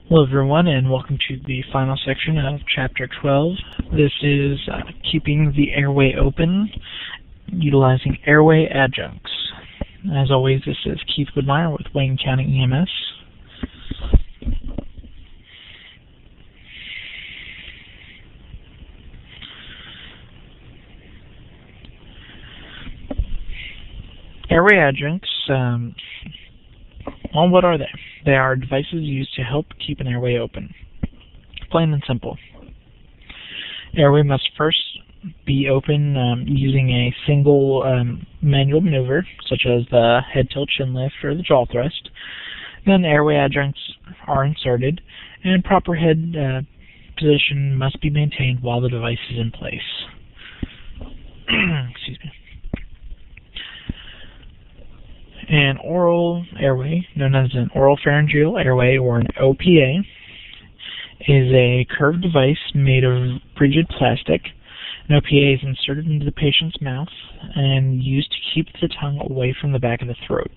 Hello everyone, and welcome to the final section of Chapter 12. This is keeping the airway open, utilizing airway adjuncts. As always, this is Keith Woodmeyer with Wayne County EMS. Airway adjuncts, well, what are they? They are devices used to help keep an airway open. Plain and simple. Airway must first be open using a single manual maneuver, such as the head tilt chin lift or the jaw thrust. Then airway adjuncts are inserted, and proper head position must be maintained while the device is in place. Excuse me. An oral airway, known as an oropharyngeal airway or an OPA, is a curved device made of rigid plastic. An OPA is inserted into the patient's mouth and used to keep the tongue away from the back of the throat.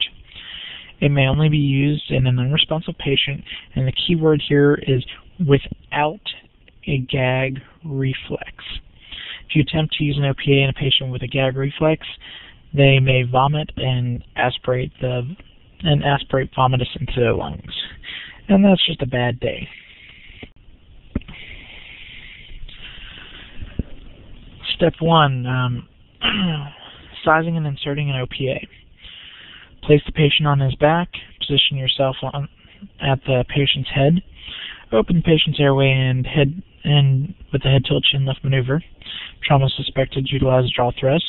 It may only be used in an unresponsive patient, and the key word here is without a gag reflex. If you attempt to use an OPA in a patient with a gag reflex, they may vomit and aspirate vomitus into their lungs. And that's just a bad day. Step 1, sizing and inserting an OPA. Place the patient on his back, position yourself at the patient's head, open the patient's airway and with the head tilt chin lift maneuver. Trauma suspected, utilize jaw thrust.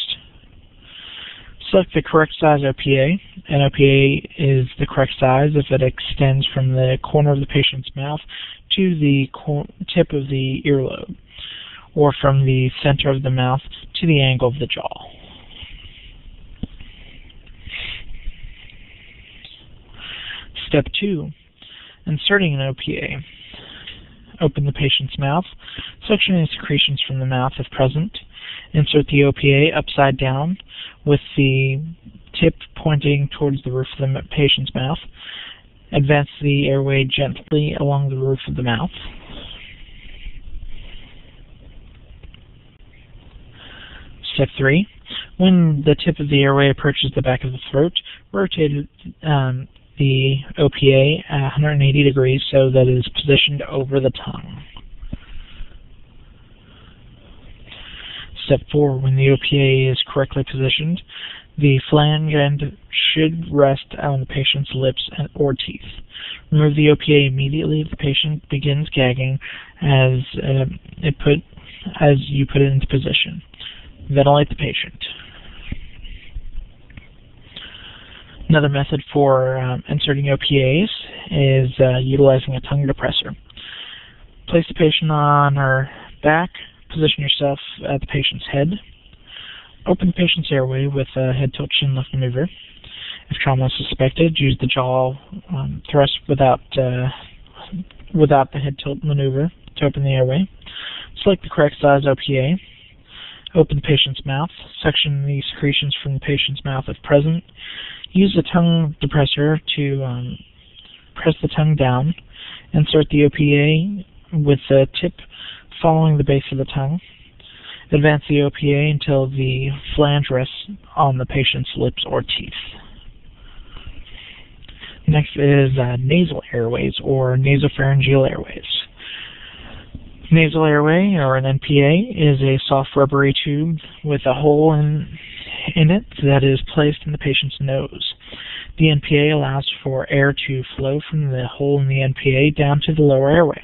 Select the correct size OPA. An OPA is the correct size if it extends from the corner of the patient's mouth to the tip of the earlobe, or from the center of the mouth to the angle of the jaw. Step 2, inserting an OPA. Open the patient's mouth, suction any secretions from the mouth if present. Insert the OPA upside down with the tip pointing towards the roof of the patient's mouth. Advance the airway gently along the roof of the mouth. Step 3. When the tip of the airway approaches the back of the throat, rotate the OPA at 180 degrees so that it is positioned over the tongue. Step 4. When the OPA is correctly positioned, the flange end should rest on the patient's lips or teeth. Remove the OPA immediately if the patient begins gagging as you put it into position. Ventilate the patient. Another method for inserting OPAs is utilizing a tongue depressor. Place the patient on her back. Position yourself at the patient's head. Open the patient's airway with a head tilt chin lift maneuver. If trauma is suspected, use the jaw thrust without the head tilt maneuver to open the airway. Select the correct size OPA. Open the patient's mouth. Suction the secretions from the patient's mouth if present. Use the tongue depressor to press the tongue down. Insert the OPA with the tip following the base of the tongue. Advance the OPA until the flange rests on the patient's lips or teeth. Next is nasal airways or nasopharyngeal airways. Nasal airway, or an NPA, is a soft rubbery tube with a hole in it that is placed in the patient's nose. The NPA allows for air to flow from the hole in the NPA down to the lower airway.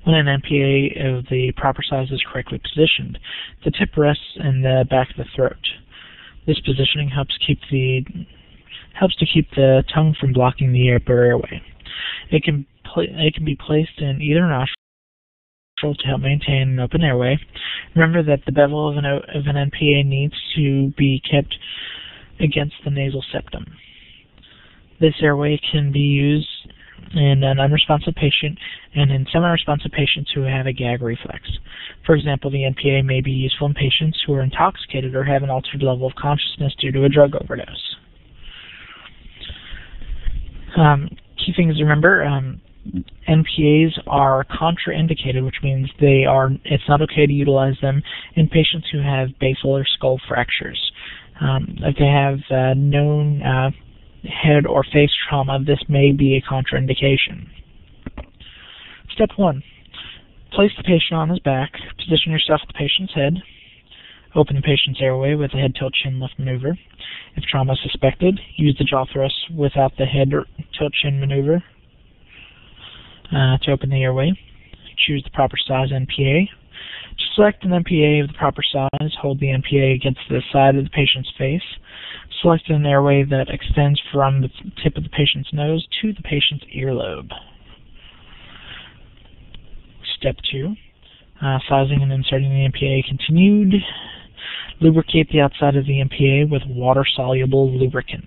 When an NPA of the proper size is correctly positioned, the tip rests in the back of the throat. This positioning helps to keep the tongue from blocking the upper airway. It can be placed in either nostril to help maintain an open airway. Remember that the bevel of an NPA needs to be kept against the nasal septum. This airway can be used in an unresponsive patient and in semi-responsive patients who have a gag reflex. For example, the NPA may be useful in patients who are intoxicated or have an altered level of consciousness due to a drug overdose. Key things to remember, NPAs are contraindicated, which means it's not okay to utilize them in patients who have basal or skull fractures. If they have known head or face trauma, this may be a contraindication. Step 1. Place the patient on his back. Position yourself at the patient's head. Open the patient's airway with a head tilt chin lift maneuver. If trauma is suspected, use the jaw thrust without the head tilt chin maneuver to open the airway. Choose the proper size NPA. To select an NPA of the proper size, hold the NPA against the side of the patient's face. Select an airway that extends from the tip of the patient's nose to the patient's earlobe. Step 2. Sizing and inserting the NPA continued. Lubricate the outside of the NPA with water-soluble lubricant.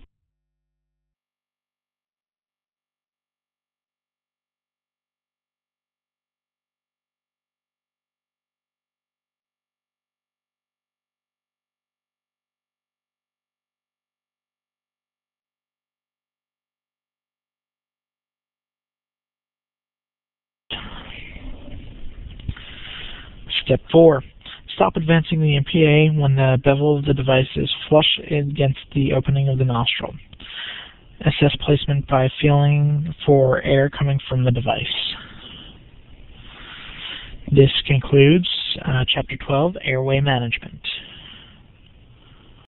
Step 4. Stop advancing the NPA when the bevel of the device is flush against the opening of the nostril. Assess placement by feeling for air coming from the device. This concludes Chapter 12, Airway Management.